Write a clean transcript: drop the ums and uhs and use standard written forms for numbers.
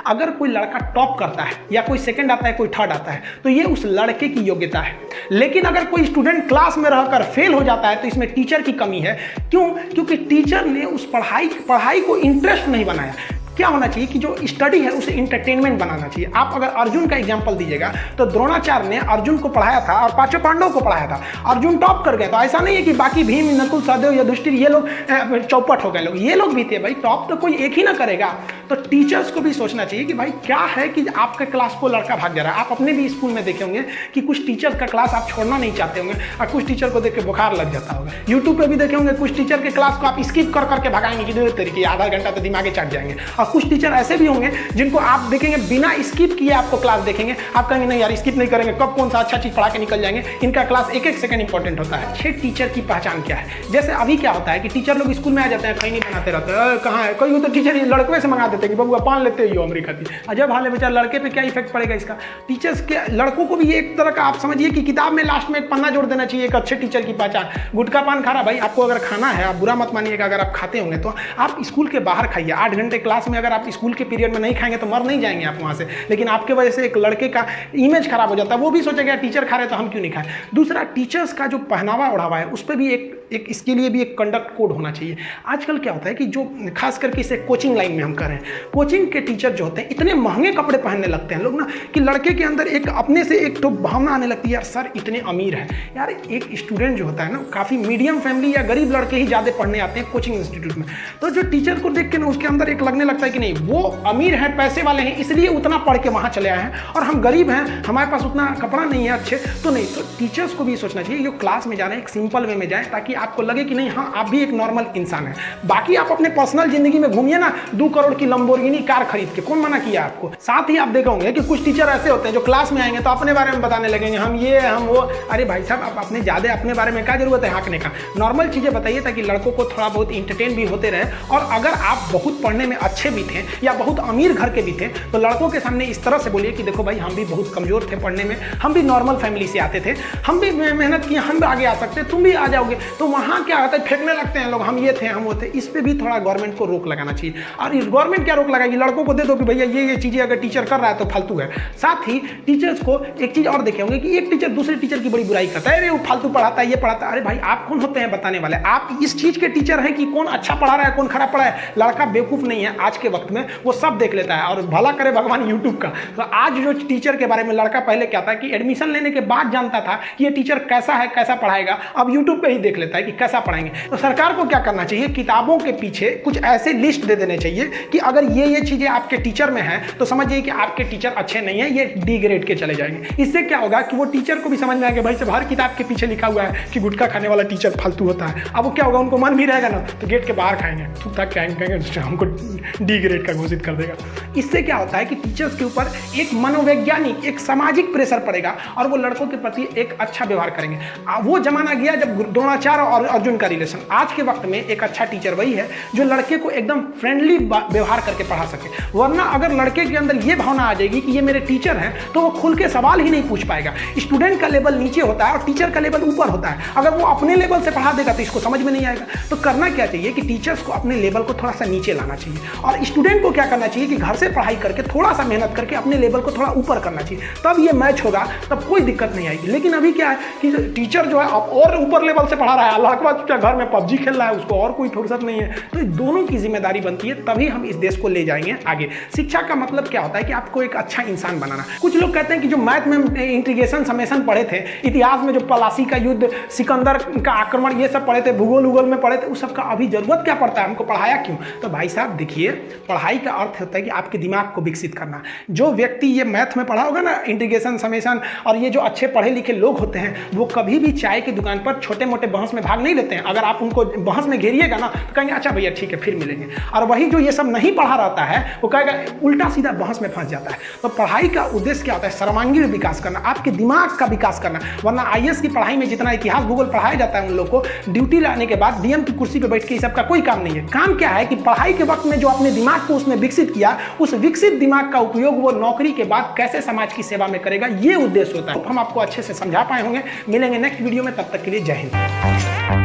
अगर कोई लड़का टॉप करता है या कोई सेकंड आता है, कोई थर्ड आता है, तो ये उस लड़के की योग्यता है। लेकिन अगर कोई स्टूडेंट क्लास में रहकर फेल हो जाता है तो इसमें टीचर की कमी है। क्यों? क्योंकि टीचर ने उस पढ़ाई को इंटरेस्ट नहीं बनाया। क्या होना चाहिए कि जो स्टडी है उसे इंटरटेनमेंट बनाना चाहिए। आप अगर अर्जुन का एग्जांपल दीजिएगा तो द्रोणाचार्य ने अर्जुन को पढ़ाया था और पांचों पांडवों को पढ़ाया था। अर्जुन टॉप कर गया। तो ऐसा नहीं है कि बाकी भीम, नकुल, सहदेव, युधिष्ठिर ये लोग चौपट हो गए। लोग ये लोग भी थे भाई। टॉप तो कोई एक ही ना करेगा। तो टीचर्स को भी सोचना चाहिए कि भाई क्या है कि आपके क्लास को लड़का भाग जा रहा है। आप अपने भी स्कूल में देखे होंगे कि कुछ टीचर्स का क्लास आप छोड़ना नहीं चाहते होंगे और कुछ टीचर को देख के बुखार लग जाता होगा। यूट्यूब पे भी देखे होंगे कुछ टीचर के क्लास को आप स्किप कर करके भगाएंगे कि तरीके आधा घंटा तो दिमागे चढ़ जाएंगे। और कुछ टीचर ऐसे भी होंगे जिनको आप देखेंगे बिना स्किप किए आपको क्लास देखेंगे। आप कहेंगे नहीं यार स्किप नहीं करेंगे, कब कौन सा अच्छा चीज पढ़ा के निकल जाएंगे। इनका क्लास एक एक सेकंड इंपॉर्टेंट होता है। अच्छे टीचर की पहचान क्या है? जैसे अभी क्या होता है कि टीचर लोग स्कूल में आ जाते हैं, खैनी बनाते रहते हैं। कहाँ है कोई? तो टीचर लड़के से मंगा देते हैं कि बबुआ पान लेते हो अमरीका की। अजब हाल है बेचारा। लड़के पे क्या इफेक्ट पड़ेगा इसका? टीचर्स के लड़कों को भी ये एक तरह का आप समझिए कि किताब में लास्ट में एक पन्ना जोड़ देना चाहिए, एक अच्छे टीचर की पहचान। गुटखा पान खा रहा भाई, आपको अगर खाना है, आप बुरा मत मानिएगा, अगर आप खाते होंगे तो आप स्कूल के बाहर खाइए। 8 घंटे क्लास में अगर आप स्कूल के पीरियड में नहीं खाएंगे तो मर नहीं जाएंगे आप वहाँ से। लेकिन आपके वजह से एक लड़के का इमेज खराब हो जाता है। वो भी सोचेगा टीचर खा रहे तो हम क्यों नहीं खाएं। दूसरा, टीचर्स का जो पहनावा ओढ़ावा है उस पर भी एक इसके लिए भी एक कंडक्ट कोड होना चाहिए। आजकल क्या होता है कि जो खास करके इसे कोचिंग लाइन में हम करें, कोचिंग के टीचर जो होते हैं इतने महंगे कपड़े पहनने लगते हैं लोग ना कि लड़के के अंदर एक अपने से एक तो भावना आने लगती है यार सर इतने अमीर है। यार एक स्टूडेंट जो होता है ना, काफ़ी मीडियम फैमिली या गरीब लड़के ही ज़्यादा पढ़ने आते हैं कोचिंग इंस्टीट्यूट में। तो जो टीचर को देख के ना उसके अंदर एक लगने लगता है कि नहीं वो अमीर है, पैसे वाले हैं, इसलिए उतना पढ़ के वहाँ चले आए हैं, और हम गरीब हैं, हमारे पास उतना कपड़ा नहीं है अच्छे तो नहीं। तो टीचर्स को भी सोचना चाहिए जो क्लास में जा रहे हैं एक सिंपल वे में जाए ताकि आपको लगे कि नहीं हाँ आप भी एक नॉर्मल इंसान है। बाकी आप अपने पर्सनल जिंदगी में घूमिए ना 2 करोड़ की लंबोर्गिनी कार खरीद के, कौन मना किया आपको। साथ ही आप देखोगे कि कुछ टीचर ऐसे होते हैं जो क्लास में आएंगे तो अपने बारे में बताने लगेंगे, हम ये हम वो। अरे भाई साहब आप अपने ज़्यादा अपने बारे में क्या जरूरत है हाँकने का। नॉर्मल चीज़ें बताइए ताकि लड़कों को थोड़ा बहुत इंटरटेन भी होते रहे। और अगर आप बहुत पढ़ने में अच्छे भी थे या बहुत अमीर घर के भी थे तो लड़कों के सामने इस तरह से बोलिए कि देखो भाई हम भी बहुत कमजोर थे पढ़ने में, हम भी नॉर्मल फैमिली से आते थे, हम भी मेहनत किए, हम भी आगे आ सकते, तुम भी आ जाओगे। तो वहाँ क्या होता है फेंकने लगते हैं लोग, हम ये थे हम वो थे। इस पे भी थोड़ा गवर्नमेंट को रोक लगाना चाहिए। और इस गवर्नमेंट क्या रोक लगाएगी? लड़कों को दे दो कि भैया ये चीज़ें अगर टीचर कर रहा है तो फालतू है। साथ ही टीचर्स को एक चीज़ और देखे होंगे कि एक टीचर दूसरे टीचर की बड़ी बुराई करता है, अरे वो फालतू पढ़ाता है, ये पढ़ाता है। अरे भाई आप कौन होते हैं बताने वाले? आप इस चीज़ के टीचर हैं कि कौन अच्छा पढ़ा रहा है कौन खराब पढ़ा है। लड़का बेवकूफ़ नहीं है, आज के वक्त में वो सब देख लेता है और भला करे भगवान यूट्यूब का। तो आज जो टीचर के बारे में लड़का पहले क्या था कि एडमिशन लेने के बाद जानता था कि ये टीचर कैसा है, कैसा पढ़ाएगा, अब यूट्यूब पे ही देख लेता है कि कैसा पढ़ाएंगे। तो सरकार को क्या करना चाहिए? किताबों के पीछे कुछ ऐसे लिस्ट दे देने चाहिए कि अगर ये चीज़ें आपके टीचर में हैं तो समझिए कि आपके टीचर अच्छे नहीं हैं, ये डी ग्रेड के चले जाएंगे। इससे क्या होगा कि वो टीचर को भी समझ में आएगा भाई साहब हर किताब के पीछे लिखा हुआ है कि गुटखा खाने वाला टीचर फालतू होता है। अब वो क्या होगा, उनको मन भी रहेगा ना तो गेट के बाहर खाएंगे, थूक थाक कहेंगे हमको डी ग्रेड का घोषित कर देगा। इससे क्या होता है कि टीचर्स के ऊपर एक मनोवैज्ञानिक एक सामाजिक प्रेशर पड़ेगा और वो लड़कों के प्रति एक अच्छा व्यवहार करेंगे। वो जमाना गया जब द्रोणाचार्य और अर्जुन का रिलेशन। आज के वक्त में एक अच्छा टीचर वही है जो लड़के को एकदम फ्रेंडली व्यवहार करके पढ़ा सके। वरना अगर लड़के के अंदर ये भावना आ जाएगी कि ये मेरे टीचर हैं तो वो खुल के सवाल ही नहीं पूछ पाएगा। स्टूडेंट का लेवल नीचे होता है और टीचर का लेवल ऊपर होता है। अगर वो अपने लेवल से पढ़ा देगा तो इसको समझ में नहीं आएगा। तो करना क्या चाहिए कि टीचर्स को अपने लेवल को थोड़ा सा नीचे लाना चाहिए और स्टूडेंट को क्या करना चाहिए कि घर से पढ़ाई करके थोड़ा सा मेहनत करके अपने लेवल को थोड़ा ऊपर करना चाहिए। तब ये मैच होगा, तब कोई दिक्कत नहीं आएगी। लेकिन अभी क्या है कि टीचर जो है और ऊपर लेवल से पढ़ा रहा है, लड़का घर में पबजी खेल रहा है, उसको और कोई फुर्सत नहीं है। तो दोनों की जिम्मेदारी बनती है, तभी हम इस देश को ले जाएंगे आगे। शिक्षा का मतलब क्या होता है कि आपको एक अच्छा इंसान बनाना। कुछ लोग कहते हैं कि जो मैथ में इंटीग्रेशन समेशन पढ़े थे, इतिहास में जो पलासी का युद्ध, सिकंदर का आक्रमण, ये सब पढ़े थे, भूगोल में पढ़े थे, उस सब का अभी जरूरत क्या पड़ता है, हमको पढ़ाया क्यों? तो भाई साहब देखिए, पढ़ाई का अर्थ होता है कि आपके दिमाग को विकसित करना। जो व्यक्ति ये मैथ में पढ़ा होगा ना, इंटीग्रेशन समेशन, और ये जो अच्छे पढ़े लिखे लोग होते हैं वो कभी भी चाय की दुकान पर छोटे मोटे बहस में भाग नहीं लेते हैं। अगर आप उनको बहस में घेरिएगा ना तो कहेंगे अच्छा भैया ठीक है फिर मिलेंगे। और वही जो ये सब नहीं पढ़ा रहता है वो कहेगा उल्टा सीधा बहस में फंस जाता है। तो पढ़ाई का उद्देश्य क्या होता है? सर्वांगीण विकास करना, आपके दिमाग का विकास करना। वरना आईएएस की पढ़ाई में जितना इतिहास भूगोल पढ़ाया जाता है उन लोग को, ड्यूटी लाने के बाद डीएम की कुर्सी पर बैठ के ये सब का कोई काम नहीं है। काम क्या है कि पढ़ाई के वक्त में जो अपने दिमाग को उसने विकसित किया, उस विकसित दिमाग का उपयोग वो नौकरी के बाद कैसे समाज की सेवा में करेगा, ये उद्देश्य होता है। हम आपको अच्छे से समझा पाए होंगे। मिलेंगे नेक्स्ट वीडियो में, तब तक के लिए जय हिंद।